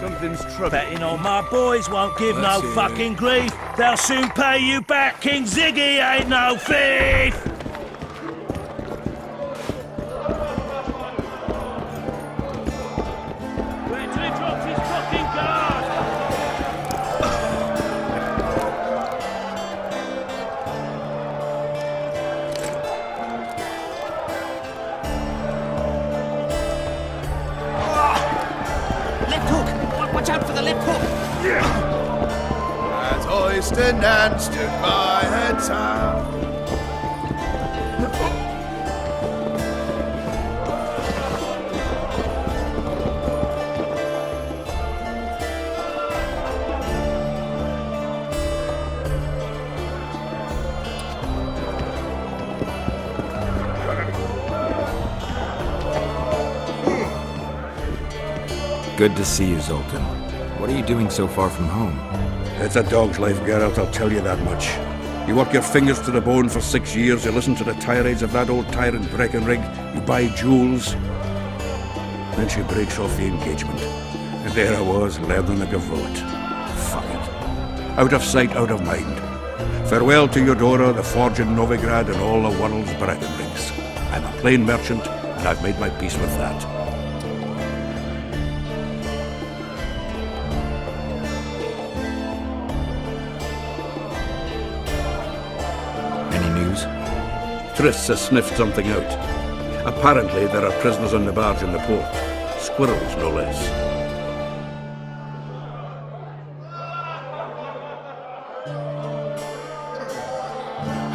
Something's trouble. Betting on my boys won't give no Let's hear fucking grief. They'll soon pay you back. King Ziggy ain't no thief. Where till he drops his fucking guard? Left hook! Watch out for the left hook! As Oyster and stood by her town. Good to see you, Zoltan. What are you doing so far from home? It's a dog's life, Geralt, I'll tell you that much. You work your fingers to the bone for 6 years, you listen to the tirades of that old tyrant Breckenrig, you buy jewels. Then she breaks off the engagement. And there I was, learning like a vote. Fuck it. Out of sight, out of mind. Farewell to Eudora, the forge in Novigrad, and all the world's Breckenrigs. I'm a plain merchant, and I've made my peace with that. Triss has sniffed something out. Apparently, there are prisoners on the barge in the port. Squirrels, no less.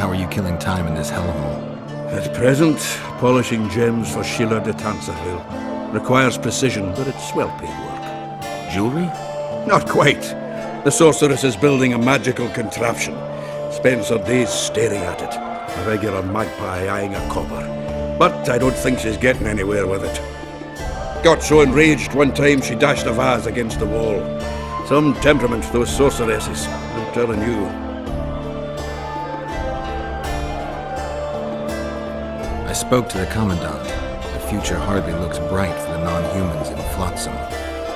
How are you killing time in this hellhole? At present, polishing gems for Sheila de Tanserville. Requires precision, but it's well-paid work. Jewelry? Not quite. The sorceress is building a magical contraption. Spends her days staring at it. A regular magpie eyeing a copper. But I don't think she's getting anywhere with it. Got so enraged one time she dashed a vase against the wall. Some temperament, those sorceresses. I'm telling you. I spoke to the Commandant. The future hardly looks bright for the non-humans in Flotsam.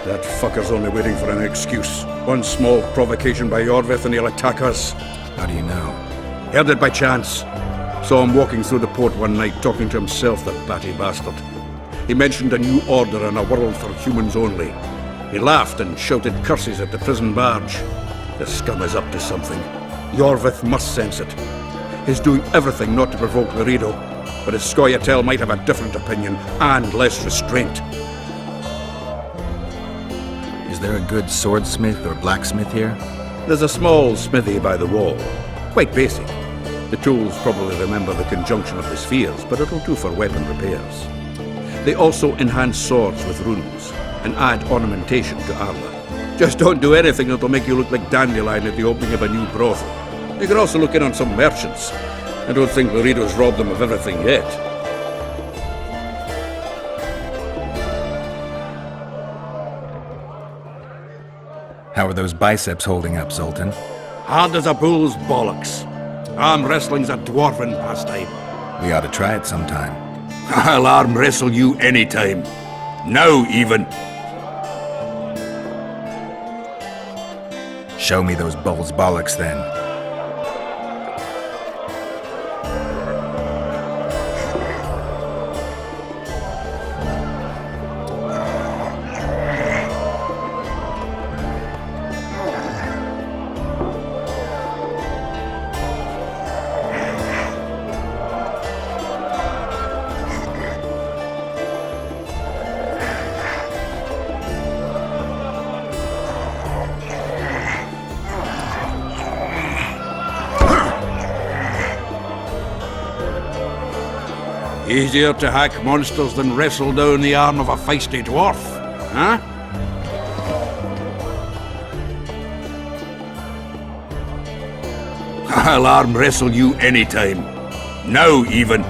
That fucker's only waiting for an excuse. One small provocation by Yorvith and he'll attack us. How do you know? Heard it by chance. Saw him walking through the port one night, talking to himself, that batty bastard. He mentioned a new order and a world for humans only. He laughed and shouted curses at the prison barge. The scum is up to something. Yorvith must sense it. He's doing everything not to provoke Laredo, but his Scoia'tael might have a different opinion and less restraint. Is there a good swordsmith or blacksmith here? There's a small smithy by the wall. Quite basic. The tools probably remember the conjunction of the spheres, but it'll do for weapon repairs. They also enhance swords with runes and add ornamentation to armor. Just don't do anything that'll make you look like Dandelion at the opening of a new brothel. You can also look in on some merchants. I don't think Laredo's robbed them of everything yet. How are those biceps holding up, Zoltan? Hard as a bull's bollocks. Arm wrestling's a dwarven pastime. We ought to try it sometime. I'll arm wrestle you anytime. Now, even. Show me those bull's bollocks, then. Easier to hack monsters than wrestle down the arm of a feisty dwarf, huh? I'll arm wrestle you anytime. Now, even.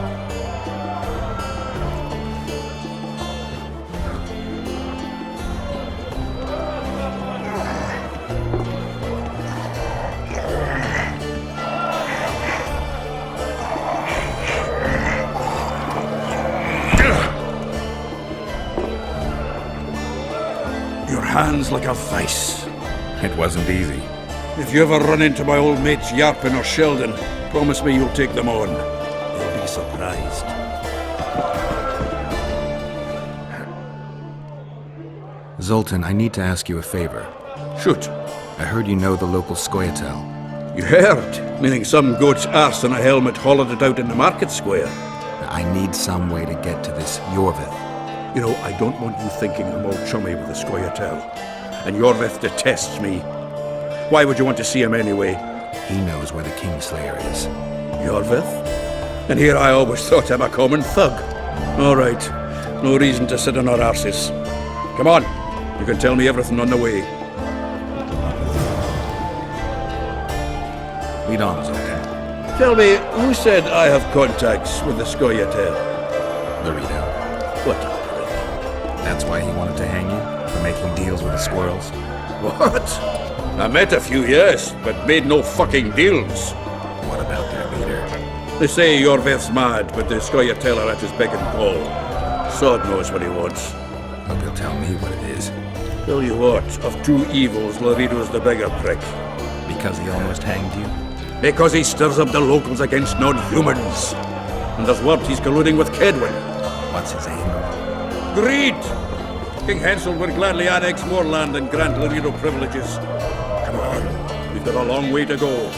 your hands like a vice. It wasn't easy. If you ever run into my old mates Yarpin or Sheldon, promise me you'll take them on. They'll be surprised. Zoltan, I need to ask you a favor. Shoot. I heard you know the local Skoyatel. You heard? Meaning some goat's arse in a helmet hollowed it out in the market square. I need some way to get to this Yorvith. You know, I don't want you thinking I'm all chummy with the Skoyatel. And Yorvith detests me. Why would you want to see him anyway? He knows where the Kingslayer is. Yorvith? And here I always thought him a common thug. All right. No reason to sit on our arses. Come on. You can tell me everything on the way. Lead on, Zoltan. Tell me, who said I have contacts with the Skoyatel? Laredo. What a prick. That's why he wanted to hang you? For making deals with the squirrels? What? I met a few, yes, but made no fucking deals. What about their leader? They say Yorvith's mad, but the Skoyatel are at his beck and call. Sod knows what he wants. Hope you'll tell me what it is. Tell you what, of two evils, Laredo's the bigger prick. Because he almost hanged you? Because he stirs up the locals against non-humans. And there's word he's colluding with Kedwin. What's his angle? Greed! King Hansel would gladly annex more land and grant Laredo privileges. Come on, we've got a long way to go.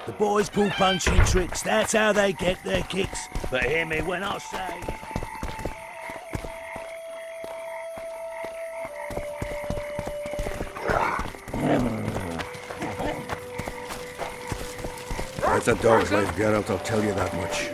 The boys pull punching tricks, that's how they get their kicks. But hear me when I say... It's a dog's life, Geralt, I'll tell you that much.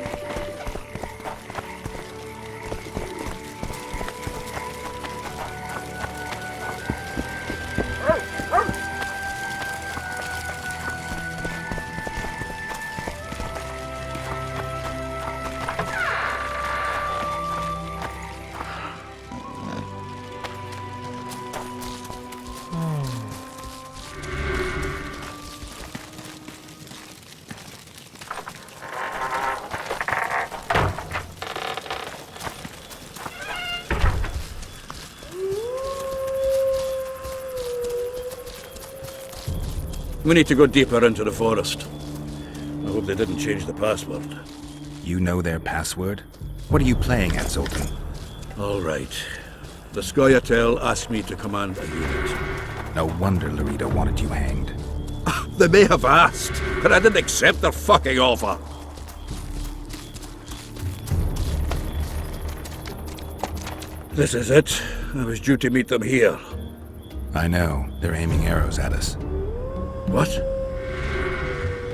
We need to go deeper into the forest. I hope they didn't change the password. You know their password? What are you playing at, Zoltan? All right. The Skoyatel asked me to command a unit. No wonder Laredo wanted you hanged. They may have asked, but I didn't accept their fucking offer. This is it. I was due to meet them here. I know. They're aiming arrows at us. What?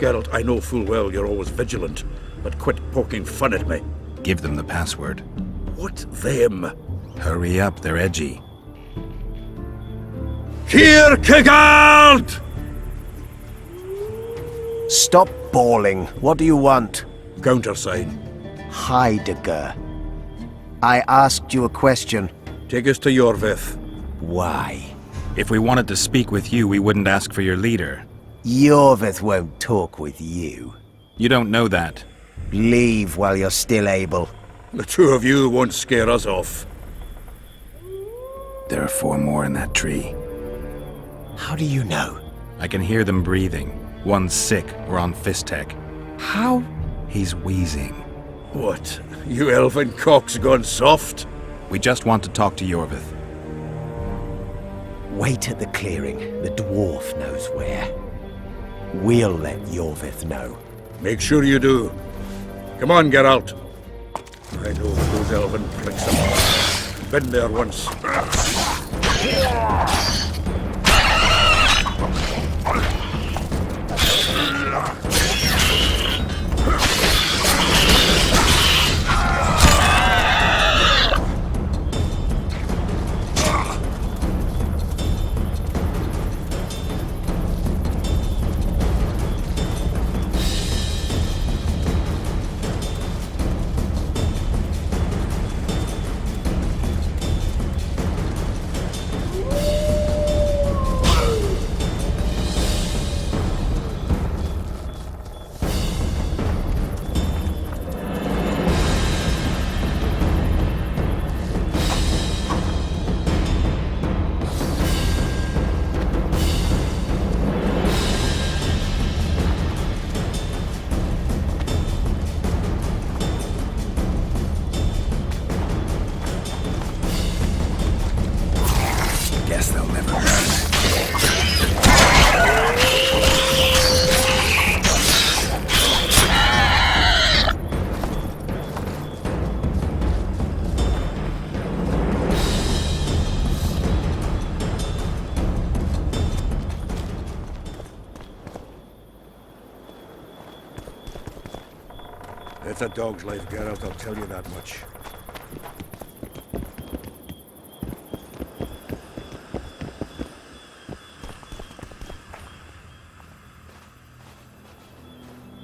Geralt, I know full well you're always vigilant, but quit poking fun at me. Give them the password. What them? Hurry up, they're edgy. Kierkegaard! Stop bawling. What do you want? Countersign. Heidegger. I asked you a question. Take us to Yorvith. Why? If we wanted to speak with you, we wouldn't ask for your leader. Yorvith won't talk with you. You don't know that. Leave while you're still able. The two of you won't scare us off. There are 4 more in that tree. How do you know? I can hear them breathing. One's sick or on Fistek. How? He's wheezing. What? You elfin cock's gone soft? We just want to talk to Yorvith. Wait at the clearing. The dwarf knows where. We'll let Yorvith know. Make sure you do. Come on, Geralt. I know what those elven pricks are. Been there once. It's a dog's life, Geralt, I'll tell you that much.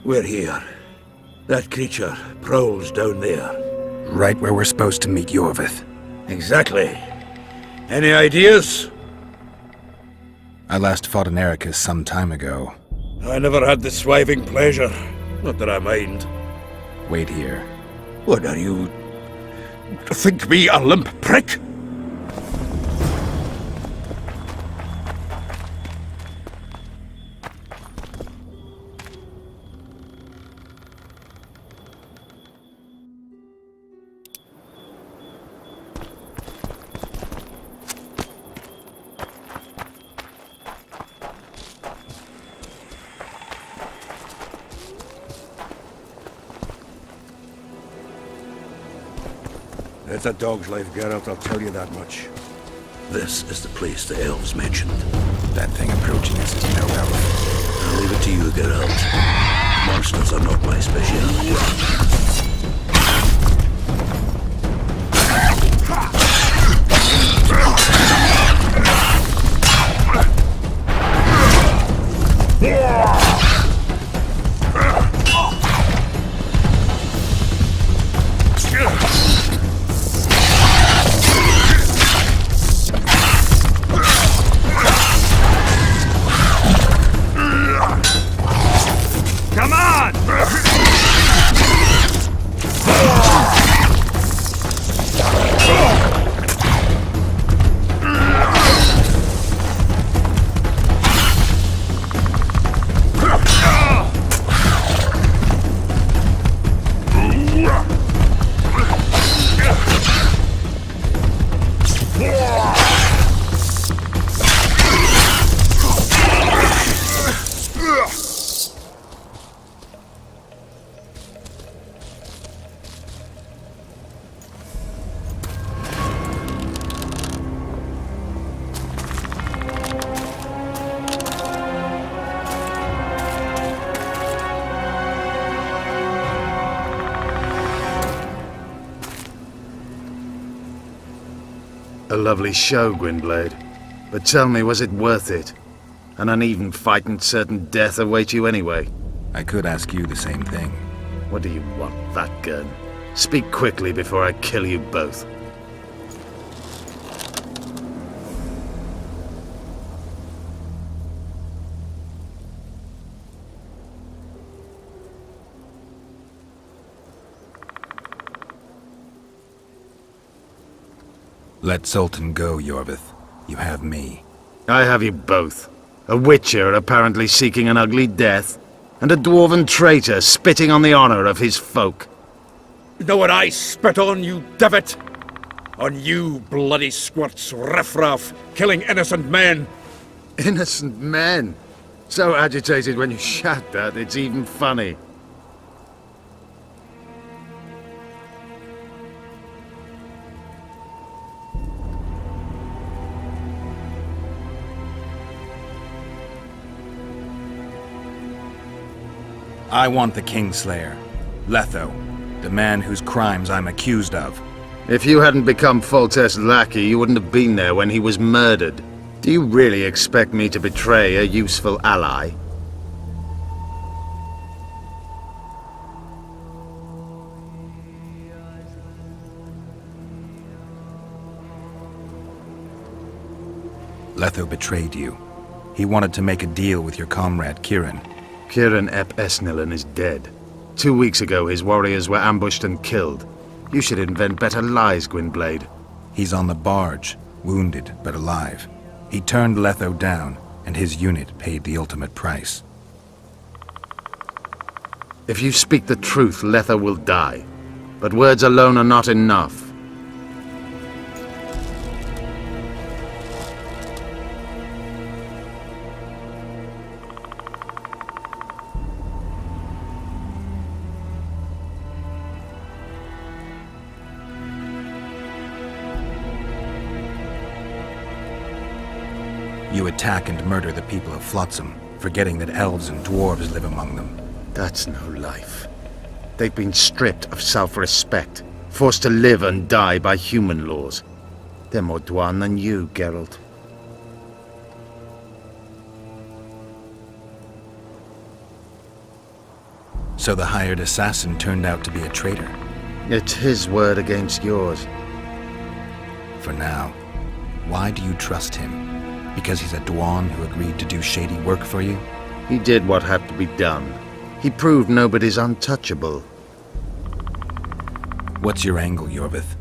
We're here. That creature prowls down there. Right where we're supposed to meet Yorvith. Exactly. Any ideas? I last fought an Ericus some time ago. I never had the swiving pleasure. Not that I mind. Wait here. What are you... think me a limp prick? It's a dog's life, Geralt, I'll tell you that much. This is the place the elves mentioned. That thing approaching us is no elf. I'll leave it to you, Geralt. Monsters are not my speciality. A lovely show, Gwynblade. But tell me, was it worth it? An uneven fight and certain death await you anyway. I could ask you the same thing. What do you want, that gun? Speak quickly before I kill you both. Let Sultan go, Yorvith. You have me. I have you both. A witcher apparently seeking an ugly death, and a dwarven traitor spitting on the honor of his folk. You know what I spit on, you divot? On you bloody squirts, riffraff, killing innocent men. Innocent men? So agitated when you shout that, it's even funny. I want the Kingslayer. Letho. The man whose crimes I'm accused of. If you hadn't become Foltest's lackey, you wouldn't have been there when he was murdered. Do you really expect me to betray a useful ally? Letho betrayed you. He wanted to make a deal with your comrade, Kieran. Kieran ep Esnilin is dead. 2 weeks ago, his warriors were ambushed and killed. You should invent better lies, Gwynblade. He's on the barge, wounded but alive. He turned Letho down, and his unit paid the ultimate price. If you speak the truth, Letho will die. But words alone are not enough. You attack and murder the people of Flotsam, forgetting that elves and dwarves live among them. That's no life. They've been stripped of self-respect, forced to live and die by human laws. They're more Dwan than you, Geralt. So the hired assassin turned out to be a traitor. It's his word against yours. For now. Why do you trust him? Because he's a Dwan who agreed to do shady work for you? He did what had to be done. He proved nobody's untouchable. What's your angle, Yorvith?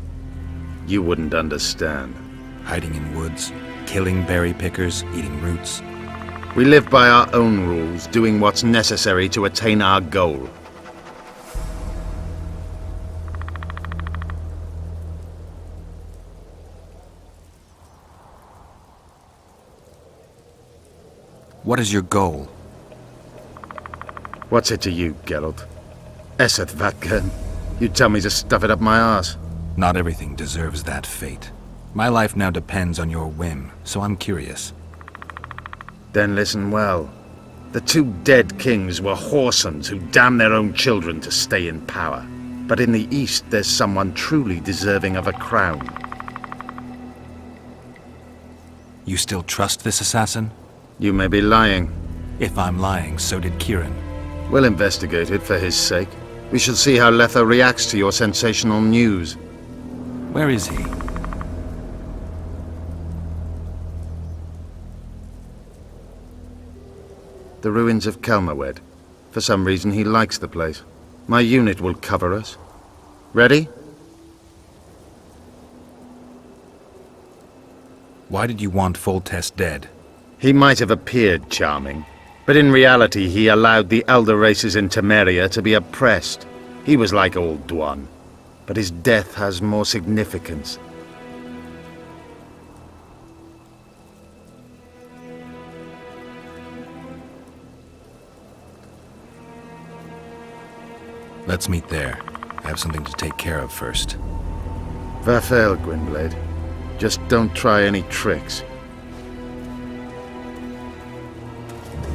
You wouldn't understand. Hiding in woods, killing berry pickers, eating roots. We live by our own rules, doing what's necessary to attain our goal. What is your goal? What's it to you, Geralt? Esseth Vatgern. You tell me to stuff it up my arse. Not everything deserves that fate. My life now depends on your whim, so I'm curious. Then listen well. The two dead kings were whoresons who damned their own children to stay in power. But in the east, there's someone truly deserving of a crown. You still trust this assassin? You may be lying. If I'm lying, so did Kieran. We'll investigate it for his sake. We shall see how Letho reacts to your sensational news. Where is he? The ruins of Kelmerwed. For some reason, he likes the place. My unit will cover us. Ready? Why did you want Foltest dead? He might have appeared charming, but in reality he allowed the elder races in Temeria to be oppressed. He was like old Dwan, but his death has more significance. Let's meet there. I have something to take care of first. Vafael, Gwynblade. Just don't try any tricks.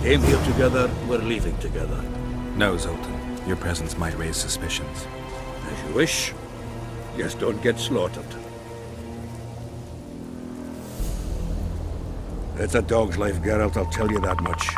Came here together, we're leaving together. No, Zoltan. Your presence might raise suspicions. As you wish. Just don't get slaughtered. It's a dog's life, Geralt, I'll tell you that much.